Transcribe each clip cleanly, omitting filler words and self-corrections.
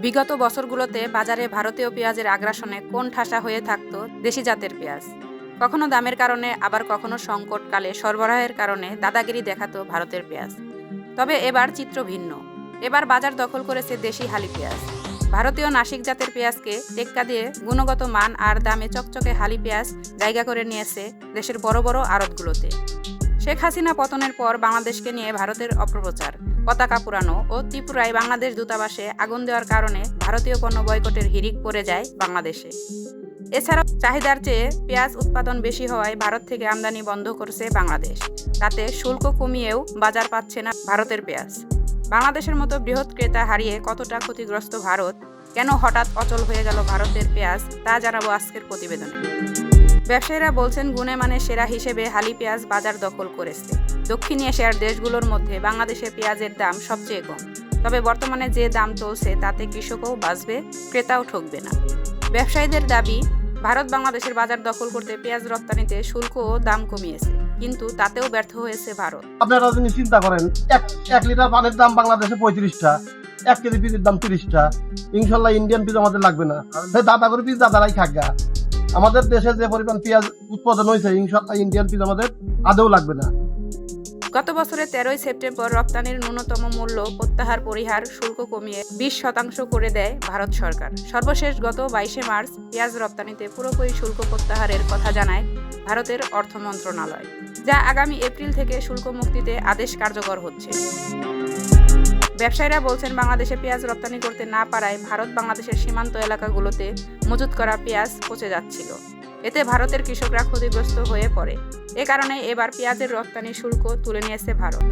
বিগত বছরগুলোতে বাজারে ভারতীয় পেঁয়াজের আগ্রাসনে কোণ ঠাসা হয়ে থাকতো দেশি জাতের পেঁয়াজ। কখনো দামের কারণে, আবার কখনো সংকটকালে সরবরাহের কারণে দাদাগিরি দেখাতো ভারতের পেঁয়াজ। তবে এবার চিত্র ভিন্ন। এবার বাজার দখল করেছে দেশি হালি পেঁয়াজ। ভারতীয় নাসিক জাতের পেঁয়াজকে টেক্কা দিয়ে গুণগত মান আর দামে চকচকে হালি পেঁয়াজ জায়গা করে নিয়েছে দেশের বড় বড় আড়তগুলোতে। শেখ হাসিনা পতনের পর বাংলাদেশকে নিয়ে ভারতের অপপ্রচার, পতাকা পুরানো ও ত্রিপুরায় বাংলাদেশ দূতাবাসে আগুন দেওয়ার কারণে ভারতীয় পণ্য বয়কটের হিড়িক পড়ে যায় বাংলাদেশে। এছাড়াও চাহিদার চেয়ে পেঁয়াজ উৎপাদন বেশি হওয়ায় ভারত থেকে আমদানি বন্ধ করছে বাংলাদেশ। তাতে শুল্ক কমিয়েও বাজার পাচ্ছে না ভারতের পেঁয়াজ। বাংলাদেশের মতো বৃহৎ ক্রেতা হারিয়ে কতটা ক্ষতিগ্রস্ত ভারত, কেন হঠাৎ অচল হয়ে গেল ভারতের পেঁয়াজ, তা জানাবো আজকের প্রতিবেদনে। ব্যবসায়ীরা বলছেন গুণে মানে সেরা হিসেবে হালি পেঁয়াজ বাজার দখল করেছে। দক্ষিণ এশিয়ার দেশগুলোর মধ্যে বাংলাদেশে পেঁয়াজের দাম সবচেয়ে কম। তবে বর্তমানে যে দাম চলছে তাতে কৃষকও বাঁচবে, ক্রেতাও ঠকবে না। ব্যবসায়ীদের দাবি, ভারত বাংলাদেশের বাজার দখল করতে পেঁয়াজ রপ্তানিতে শুল্ক ও দাম কমিয়েছে, কিন্তু তাতেও ব্যর্থ হয়েছে ভারত। আপনারা যদি চিন্তা করেন, এক লিটার পানির দাম বাংলাদেশে 35টা, 1 কেজি পিসের দাম 30টা। ইনশাল্লাহ ইন্ডিয়ান পিস আমাদের লাগবে না, দাদা করে পিস দাদারাই খাগা। আমাদের দেশে যে পরিমাণ পেঁয়াজ উৎপাদন হয়েছে, ইনশাল্লাহ ইন্ডিয়ান পিস আমাদের আদৌ লাগবে না। গত বছরের 13 সেপ্টেম্বর রপ্তানির ন্যূনতম মূল্য প্রত্যাহার পরিহার শুল্ক কমিয়ে 20% করে দেয় ভারত সরকার। সর্বশেষ গত 22 মার্চ পেঁয়াজ রপ্তানিতে পুরোপুরি শুল্ক প্রত্যাহারের কথা জানায় ভারতের অর্থ মন্ত্রণালয়, যা আগামী এপ্রিল থেকে শুল্ক মুক্তিতে আদেশ কার্যকর হচ্ছে। ব্যবসায়ীরা বলছেন, বাংলাদেশে পেঁয়াজ রপ্তানি করতে না পারায় ভারত বাংলাদেশের সীমান্ত এলাকাগুলোতে মজুত করা পেঁয়াজ পচে যাচ্ছিল। এতে ভারতের কৃষকরা ক্ষতিগ্রস্ত হয়ে পড়ে। এ কারণে এবার পেঁয়াজের রপ্তানি শুল্ক তুলে নিয়েছে ভারত।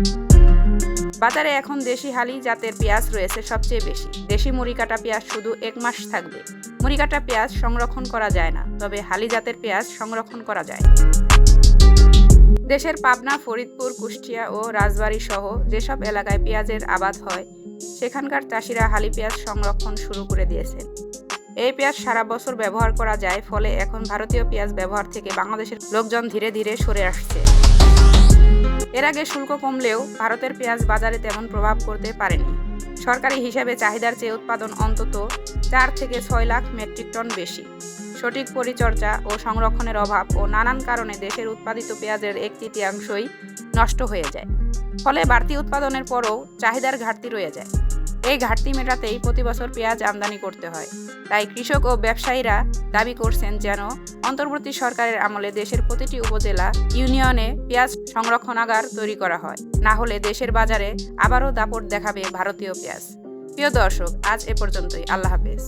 বাজারে এখন দেশি হালি জাতের পেঁয়াজ রয়েছে সবচেয়ে বেশি। দেশি মুড়িকাটা পেঁয়াজ শুধু 1 মাস থাকবে। মুড়িকাটা পেঁয়াজ সংরক্ষণ করা যায় না, তবে হালি জাতের পেঁয়াজ সংরক্ষণ করা যায়। দেশের পাবনা, ফরিদপুর, কুষ্টিয়া ও রাজবাড়ী সহ যেসব এলাকায় পেঁয়াজের আবাদ হয়, সেখানকার চাষিরা হালি পেঁয়াজ সংরক্ষণ শুরু করে দিয়েছেন। এই পেঁয়াজ সারা বছর ব্যবহার করা যায়, ফলে এখন ভারতীয় পেঁয়াজ ব্যবহার থেকে বাংলাদেশের লোকজন ধীরে ধীরে সরে আসছে। এর আগে শুল্ক কমলেও ভারতের পেঁয়াজ বাজারে তেমন প্রভাব করতে পারেনি। সরকারি হিসাবে চাহিদার চেয়ে উৎপাদন অন্তত 4 থেকে 6 লাখ মেট্রিক টন বেশি। সঠিক পরিচর্যা ও সংরক্ষণের অভাব ও নানান কারণে দেশের উৎপাদিত পেঁয়াজের 1/3 নষ্ট হয়ে যায়। ফলে বাড়তি উৎপাদনের পরও চাহিদার ঘাটতি রয়ে যায়। এই ঘাটতি মেটাতেই প্রতি বছর পেঁয়াজ আমদানি করতে হয়। তাই কৃষক ও ব্যবসায়ীরা দাবি করছেন যেন অন্তর্বর্তী সরকারের আমলে দেশের প্রতিটি উপজেলা, ইউনিয়নে পেঁয়াজ সংরক্ষণাগার তৈরি করা হয়। না হলে দেশের বাজারে আবারও দাপট দেখাবে ভারতীয় পেঁয়াজ। প্রিয় দর্শক, আজ এ পর্যন্তই। আল্লাহ হাফেজ।